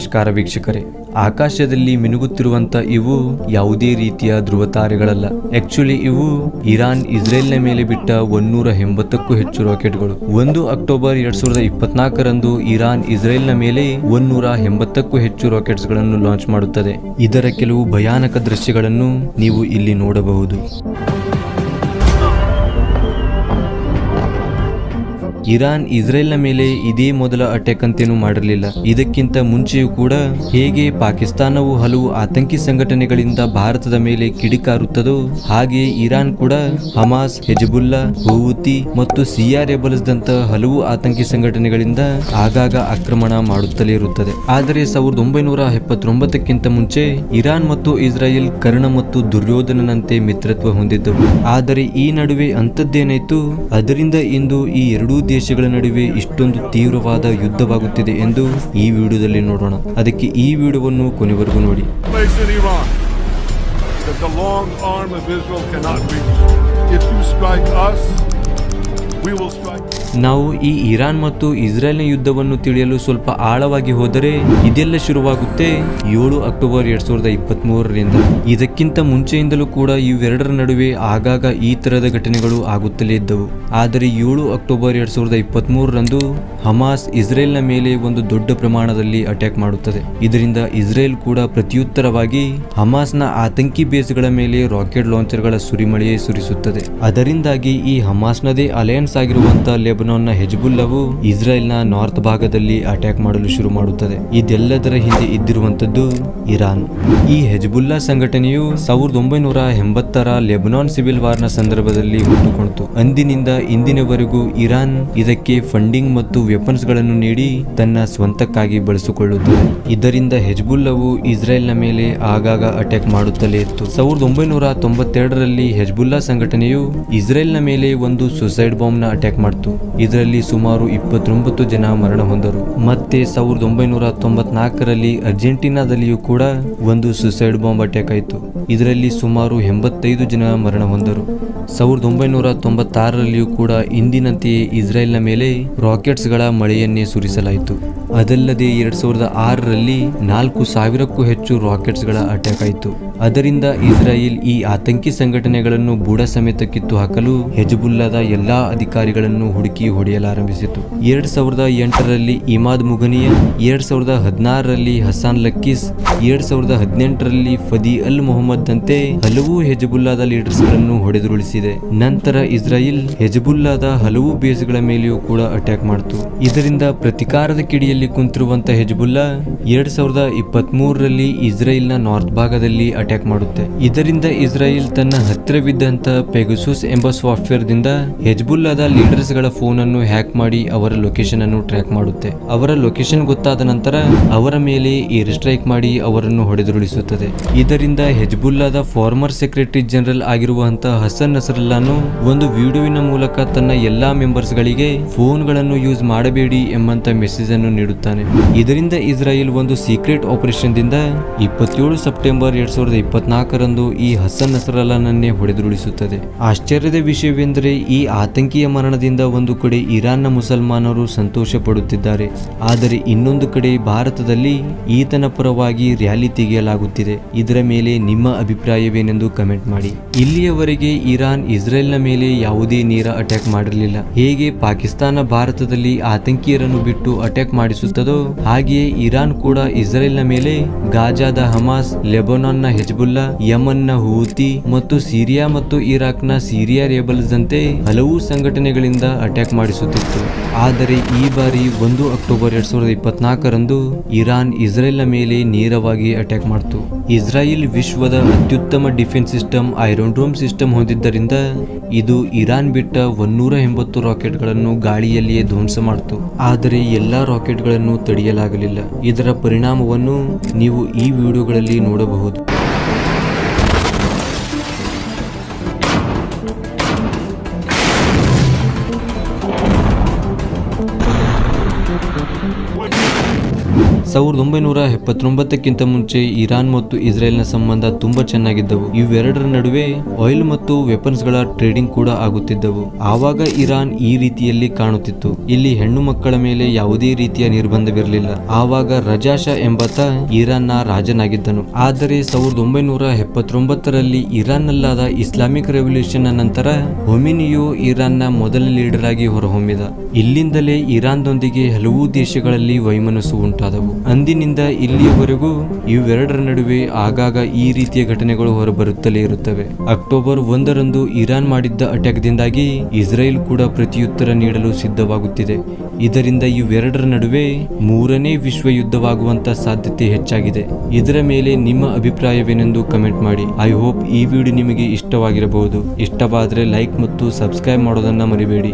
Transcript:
ನಮಸ್ಕಾರ ವೀಕ್ಷಕರೇ. ಆಕಾಶದಲ್ಲಿ ಮಿನುಗುತ್ತಿರುವಂತ ಇವು ಯಾವುದೇ ರೀತಿಯ ಧ್ರುವ ತಾರೆಗಳಲ್ಲ. ಆಕ್ಚುಲಿ ಇವು ಇರಾನ್ ಇಸ್ರೇಲ್ನ ಮೇಲೆ ಬಿಟ್ಟ 180ಕ್ಕೂ ಹೆಚ್ಚು ರಾಕೆಟ್ಗಳು. 1 ಅಕ್ಟೋಬರ್ 2024ರಂದು ಇರಾನ್ ಇಸ್ರೇಲ್ನ ಮೇಲೆ 180ಕ್ಕೂ ಹೆಚ್ಚು ರಾಕೆಟ್ಸ್ ಗಳನ್ನು ಲಾಂಚ್ ಮಾಡುತ್ತದೆ. ಇದರ ಕೆಲವು ಭಯಾನಕ ದೃಶ್ಯಗಳನ್ನು ನೀವು ಇಲ್ಲಿ ನೋಡಬಹುದು. ಇರಾನ್ ಇಸ್ರೇಲ್ನ ಮೇಲೆ ಇದೇ ಮೊದಲ ಅಟ್ಯಾಕ್ ಅಂತೇನು ಮಾಡಿರಲಿಲ್ಲ. ಇದಕ್ಕಿಂತ ಮುಂಚೆಯೂ ಕೂಡ ಹೇಗೆ ಪಾಕಿಸ್ತಾನವು ಹಲವು ಆತಂಕಿ ಸಂಘಟನೆಗಳಿಂದ ಭಾರತದ ಮೇಲೆ ಕಿಡಿಕಾರುತ್ತದೋ ಹಾಗೆ ಇರಾನ್ ಕೂಡ ಹಮಾಸ್, ಹೆಜಬುಲ್ಲಾ, ಹೂತಿ ಮತ್ತು ಸಿಆರ್ಎಬಲ್ಸ್ ದಂತ ಹಲವು ಆತಂಕಿ ಸಂಘಟನೆಗಳಿಂದ ಆಗಾಗ ಆಕ್ರಮಣ ಮಾಡುತ್ತಲೇ ಇರುತ್ತದೆ. ಆದರೆ 1979ಕ್ಕಿಂತ ಮುಂಚೆ ಇರಾನ್ ಮತ್ತು ಇಸ್ರಾಯೇಲ್ ಕರ್ಣ ಮತ್ತು ದುರ್ಯೋಧನನಂತೆ ಮಿತ್ರತ್ವ ಹೊಂದಿದ್ದವು. ಆದರೆ ಈ ನಡುವೆ ಅಂತದ್ದೇನಾಯ್ತು, ಅದರಿಂದ ಇಂದು ಈ ಎರಡೂ ದೇಶಗಳ ನಡುವೆ ಇಷ್ಟೊಂದು ತೀವ್ರವಾದ ಯುದ್ಧವಾಗುತ್ತಿದೆ ಎಂದು ಈ ವಿಡಿಯೋದಲ್ಲಿ ನೋಡೋಣ. ಅದಕ್ಕೆ ಈ ವಿಡಿಯೋವನ್ನು ಕೊನೆವರೆಗೂ ನೋಡಿ. ನಾವು ಈ ಇರಾನ್ ಮತ್ತು ಇಸ್ರೇಲ್ನ ಯುದ್ಧವನ್ನು ತಿಳಿಯಲು ಸ್ವಲ್ಪ ಆಳವಾಗಿ ಹೋದರೆ ಇದೆಲ್ಲ ಶುರುವಾಗುತ್ತೆ 7 ಅಕ್ಟೋಬರ್ 2023ರಿಂದ. ಇದಕ್ಕಿಂತ ಮುಂಚೆಯಿಂದಲೂ ಕೂಡ ಇವೆರಡರ ನಡುವೆ ಆಗಾಗ ಈ ತರದ ಘಟನೆಗಳು ಆಗುತ್ತಲೇ ಇದ್ದವು. ಆದರೆ 7 ಅಕ್ಟೋಬರ್ 2023ರಂದು ಹಮಾಸ್ ಇಸ್ರೇಲ್ನ ಮೇಲೆ ಒಂದು ದೊಡ್ಡ ಪ್ರಮಾಣದಲ್ಲಿ ಅಟ್ಯಾಕ್ ಮಾಡುತ್ತದೆ. ಇದರಿಂದ ಇಸ್ರೇಲ್ ಕೂಡ ಪ್ರತ್ಯುತ್ತರವಾಗಿ ಹಮಾಸ್ನ ಆತಂಕಿ ಬೇಸ್ಗಳ ಮೇಲೆ ರಾಕೆಟ್ ಲಾಂಚರ್ಗಳ ಸುರಿಮಳೆಯೇ ಸುರಿಸುತ್ತದೆ. ಅದರಿಂದಾಗಿ ಈ ಹಮಾಸ್ನದೇ ಅಲಯನ್ಸ್ ಆಗಿರುವಂತಹ ಲೆಬನಾನ್ನ ಹೆಜ್ಬುಲ್ಲಾವು ಇಸ್ರೇಲ್ನ ನಾರ್ತ್ ಭಾಗದಲ್ಲಿ ಅಟ್ಯಾಕ್ ಮಾಡಲು ಶುರು ಮಾಡುತ್ತದೆ. ಇದೆಲ್ಲದರ ಹಿಂದೆ ಇದ್ದಿರುವಂತದ್ದು ಇರಾನ್. ಈ ಹೆಜ್ಬುಲ್ಲಾ ಸಂಘಟನೆಯು 1980ರ ಲೆಬನಾನ್ ಸಿವಿಲ್ ವಾರ್ನ ಸಂದರ್ಭದಲ್ಲಿ ಹುಟ್ಟುಕೊಂಡಿತು. ಅಂದಿನಿಂದ ಇಂದಿನವರೆಗೂ ಇರಾನ್ ಇದಕ್ಕೆ ಫಂಡಿಂಗ್ ಮತ್ತು ವೆಪನ್ಸ್ ಗಳನ್ನು ನೀಡಿ ತನ್ನ ಸ್ವಂತಕ್ಕಾಗಿ ಬಳಸಿಕೊಳ್ಳುತ್ತದೆ. ಇದರಿಂದ ಹೆಜ್ಬುಲ್ಲಾವು ಇಸ್ರೇಲ್ನ ಮೇಲೆ ಆಗಾಗ ಅಟ್ಯಾಕ್ ಮಾಡುತ್ತಲೇ ಇತ್ತು. 1992ರಲ್ಲಿ ಹೆಜ್ಬುಲ್ಲಾ ಸಂಘಟನೆಯು ಇಸ್ರೇಲ್ನ ಮೇಲೆ ಒಂದು ಸುಸೈಡ್ ಬಾಂಬ್ ನ ಅಟ್ಯಾಕ್ ಮಾಡಿತು. ಇದರಲ್ಲಿ ಸುಮಾರು 29 ಜನ ಮರಣ ಹೊಂದರು. ಮತ್ತೆ 1994ರಲ್ಲಿ ಅರ್ಜೆಂಟೀನಾದಲ್ಲಿಯೂ ಕೂಡ ಒಂದು ಸುಸೈಡ್ ಬಾಂಬ್ ಅಟ್ಯಾಕ್ ಆಯಿತು. ಇದರಲ್ಲಿ ಸುಮಾರು 85 ಜನ ಮರಣ ಹೊಂದರು. 1996ರಲ್ಲಿಯೂ ಕೂಡ ಇಂದಿನಂತೆಯೇ ಇಸ್ರೇಲ್ನ ಮೇಲೆ ರಾಕೆಟ್ಸ್ ಗಳ ಮಳೆಯನ್ನೇ ಸುರಿಸಲಾಯಿತು. ಅದಲ್ಲದೆ 2006ರಲ್ಲಿ 4000ಕ್ಕೂ ಹೆಚ್ಚು ರಾಕೆಟ್ಸ್ ಗಳ ಅಟ್ಯಾಕ್ ಆಯಿತು. ಅದರಿಂದ ಇಸ್ರಾಯೇಲ್ ಈ ಆತಂಕಿ ಸಂಘಟನೆಗಳನ್ನು ಬುಡ ಸಮೇತ ಕಿತ್ತು ಹಾಕಲು ಹೆಜ್ಬುಲ್ಲಾದ ಎಲ್ಲಾ ಅಧಿಕಾರಿಗಳನ್ನು ಹುಡುಕಿ ಹೊಡೆಯಲಾರಂಭಿಸಿತು. 2008ರಲ್ಲಿ ಇಮಾದ್ ಮುಘನಿಯಾ, 2016ರಲ್ಲಿ ಹಸಾನ್ ಲಕ್ಕೀಸ್, 2018ರಲ್ಲಿ ಫದಿ ಅಲ್ ಮೊಹಮ್ಮದ್ ಅಂತೆ ಹಲವು ಹೆಜ್ಬುಲ್ಲಾದ ಲೀಡರ್ಸ್ ಗಳನ್ನು ಹೊಡೆದುರುಳಿಸಿದೆ. ನಂತರ ಇಸ್ರಾಯೇಲ್ ಹೆಜ್ಬುಲ್ಲಾದ ಹಲವು ಬೇಸ್ಗಳ ಮೇಲೆಯೂ ಕೂಡ ಅಟ್ಯಾಕ್ ಮಾಡಿತು. ಇದರಿಂದ ಪ್ರತಿಕಾರದ ಕಿಡಿಯಲ್ಲಿ ಕುಂತಿರುವಂತಹ ಹೆಜ್ಬುಲ್ಲಾ 2023ರಲ್ಲಿ ಇಸ್ರೇಲ್ನ ನಾರ್ತ್ ಭಾಗದಲ್ಲಿ ಅಟ್ಯಾಕ್ ಮಾಡುತ್ತೆ. ಇದರಿಂದ ಇಸ್ರಾಯೇಲ್ ತನ್ನ ಹತ್ತಿರವಿದ್ದಂತ ಪೆಗಸಸ್ ಎಂಬ ಸಾಫ್ಟ್ವೇರ್ ದಿಂದ ಹೆಜ್ಬುಲ್ಲಾದ ಲೀಡರ್ಸ್ ಗಳ ಫೋನ್ ಅನ್ನು ಹ್ಯಾಕ್ ಮಾಡಿ ಅವರ ಲೊಕೇಶನ್ ಅನ್ನು ಟ್ರ್ಯಾಕ್ ಮಾಡುತ್ತೆ. ಅವರ ಲೊಕೇಶನ್ ಗೊತ್ತಾದ ನಂತರ ಅವರ ಮೇಲೆ ಏರ್ ಸ್ಟ್ರೈಕ್ ಮಾಡಿ ಅವರನ್ನು ಹೊಡೆದುರುಳಿಸುತ್ತದೆ. ಇದರಿಂದ ಹೆಜ್ಬುಲ್ಲಾದ ಫಾರ್ಮರ್ ಸೆಕ್ರೆಟರಿ ಜನರಲ್ ಆಗಿರುವಂತಹ ಹಸನ್ ನಸರಲ್ಲಾನು ಒಂದು ವಿಡಿಯೋವಿನ ಮೂಲಕ ತನ್ನ ಎಲ್ಲಾ ಮೆಂಬರ್ಸ್ ಗಳಿಗೆ ಫೋನ್ ಗಳನ್ನು ಯೂಸ್ ಮಾಡಬೇಡಿ ಎಂಬಂತ ಮೆಸೇಜ್ ಅನ್ನು ನೀಡುತ್ತಾನೆ. ಇದರಿಂದ ಇಸ್ರಾಯೇಲ್ ಒಂದು ಸೀಕ್ರೆಟ್ ಆಪರೇಷನ್ ದಿಂದ 27 ಸೆಪ್ಟೆಂಬರ್ 2024ರಂದು ಈ ಹಸನ್ ನಸರಲ್ಲನನ್ನೇ ಹೊಡೆದುರುಳಿಸುತ್ತದೆ. ಆಶ್ಚರ್ಯದ ವಿಷಯವೆಂದರೆ ಈ ಆತಂಕಿಯ ಮರಣದಿಂದ ಒಂದು ಕಡೆ ಇರಾನ್ನ ಮುಸಲ್ಮಾನರು ಸಂತೋಷ ಪಡುತ್ತಿದ್ದಾರೆ, ಆದರೆ ಇನ್ನೊಂದು ಕಡೆ ಭಾರತದಲ್ಲಿ ಈತನ ಪರವಾಗಿ ರ್ಯಾಲಿ ತೆಗೆಯಲಾಗುತ್ತಿದೆ. ಇದರ ಮೇಲೆ ನಿಮ್ಮ ಅಭಿಪ್ರಾಯವೇನೆಂದು ಕಮೆಂಟ್ ಮಾಡಿ. ಇಲ್ಲಿಯವರೆಗೆ ಇರಾನ್ ಇಸ್ರೇಲ್ನ ಮೇಲೆ ಯಾವುದೇ ನೇರ ಅಟ್ಯಾಕ್ ಮಾಡಿರಲಿಲ್ಲ. ಹೇಗೆ ಪಾಕಿಸ್ತಾನ ಭಾರತದಲ್ಲಿ ಆತಂಕಿಯರನ್ನು ಬಿಟ್ಟು ಅಟ್ಯಾಕ್ ಮಾಡಿಸುತ್ತದೋ ಹಾಗೆಯೇ ಇರಾನ್ ಕೂಡ ಇಸ್ರೇಲ್ನ ಮೇಲೆ ಗಾಜಾದ ಹಮಾಸ್, ಲೆಬನಾನ್ನ ಹೆಜ್ಬುಲ್ಲಾ, ಯಮನ್ನ ಹೂತಿ ಮತ್ತು ಸಿರಿಯಾ ಮತ್ತು ಇರಾಕ್ನ ಸಿರಿಯಾ ರೆಬಲ್ಸ್ ದಂತೆ ಹಲವು ಸಂಘಟನೆಗಳಿಂದ ಅಟ್ಯಾಕ್ ಮಾಡಿಸುತ್ತಿತ್ತು. ಆದರೆ ಈ ಬಾರಿ 1 ಅಕ್ಟೋಬರ್ 2024ರಂದು ಇರಾನ್ ಇಸ್ರೇಲ್ನ ಮೇಲೆ ನೇರವಾಗಿ ಅಟ್ಯಾಕ್ ಮಾಡಿತು. ಇಸ್ರಾಯೇಲ್ ವಿಶ್ವದ ಅತ್ಯುತ್ತಮ defence system iron dome system ಹೊಂದಿದ್ದರಿಂದ ಇದು ಇರಾನ್ ಬಿಟ್ಟ 180 ರಾಕೆಟ್ಗಳನ್ನು ಗಾಳಿಯಲ್ಲಿಯೇ ಧ್ವಂಸ ಮಾಡಿತು. ಆದರೆ ಎಲ್ಲಾ ರಾಕೆಟ್ಗಳನ್ನು ತಡೆಯಲಾಗಲಿಲ್ಲ. ಇದರ ಪರಿಣಾಮವನ್ನು ನೀವು ಈ ವಿಡಿಯೋಗಳಲ್ಲಿ ನೋಡಬಹುದು. 1979ಕ್ಕಿಂತ ಮುಂಚೆ ಇರಾನ್ ಮತ್ತು ಇಸ್ರೇಲ್ನ ಸಂಬಂಧ ತುಂಬಾ ಚೆನ್ನಾಗಿದ್ದವು. ಇವೆರಡರ ನಡುವೆ ಆಯಿಲ್ ಮತ್ತು ವೆಪನ್ಸ್ ಗಳ ಟ್ರೇಡಿಂಗ್ ಕೂಡ ಆಗುತ್ತಿದ್ದವು. ಆವಾಗ ಇರಾನ್ ಈ ರೀತಿಯಲ್ಲಿ ಕಾಣುತ್ತಿತ್ತು. ಇಲ್ಲಿ ಹೆಣ್ಣು ಮಕ್ಕಳ ಮೇಲೆ ಯಾವುದೇ ರೀತಿಯ ನಿರ್ಬಂಧವಿರಲಿಲ್ಲ. ಆವಾಗ ರಜಾ ಶಾ ಎಂಬಾತ ಇರಾನ್ನ ರಾಜನಾಗಿದ್ದನು. ಆದರೆ 1979ರಲ್ಲಿ ಇರಾನ್ನಲ್ಲಾದ ಇಸ್ಲಾಮಿಕ್ ರೆವಲ್ಯೂಷನ್ ನಂತರ ಹೊಮಿನಿಯು ಇರಾನ್ನ ಮೊದಲ ಲೀಡರ್ ಆಗಿ ಹೊರಹೊಮ್ಮಿದ. ಇಲ್ಲಿಂದಲೇ ಇರಾನ್ದೊಂದಿಗೆ ಹಲವು ದೇಶಗಳಲ್ಲಿ ವೈಮನಸ್ಸು ಉಂಟಾದವು. ಅಂದಿನಿಂದ ಇಲ್ಲಿಯವರೆಗೂ ಇವೆರಡರ ನಡುವೆ ಆಗಾಗ ಈ ರೀತಿಯ ಘಟನೆಗಳು ಹೊರಬರುತ್ತಲೇ ಇರುತ್ತವೆ. ಅಕ್ಟೋಬರ್ 1ರಂದು ಇರಾನ್ ಮಾಡಿದ್ದ ಅಟ್ಯಾಕ್ ದಿಂದಾಗಿ ಇಸ್ರೇಲ್ ಕೂಡ ಪ್ರತಿಯುತ್ತರ ನೀಡಲು ಸಿದ್ಧವಾಗುತ್ತಿದೆ. ಇದರಿಂದ ಇವೆರಡರ ನಡುವೆ ಮೂರನೇ ವಿಶ್ವ ಯುದ್ಧವಾಗುವಂತ ಸಾಧ್ಯತೆ ಹೆಚ್ಚಾಗಿದೆ. ಇದರ ಮೇಲೆ ನಿಮ್ಮ ಅಭಿಪ್ರಾಯವೇನೆಂದು ಕಮೆಂಟ್ ಮಾಡಿ. ಐ ಹೋಪ್ ಈ ವಿಡಿಯೋ ನಿಮಗೆ ಇಷ್ಟವಾಗಿರಬಹುದು. ಇಷ್ಟವಾದರೆ ಲೈಕ್ ಮತ್ತು ಸಬ್ಸ್ಕ್ರೈಬ್ ಮಾಡೋದನ್ನ ಮರಿಬೇಡಿ.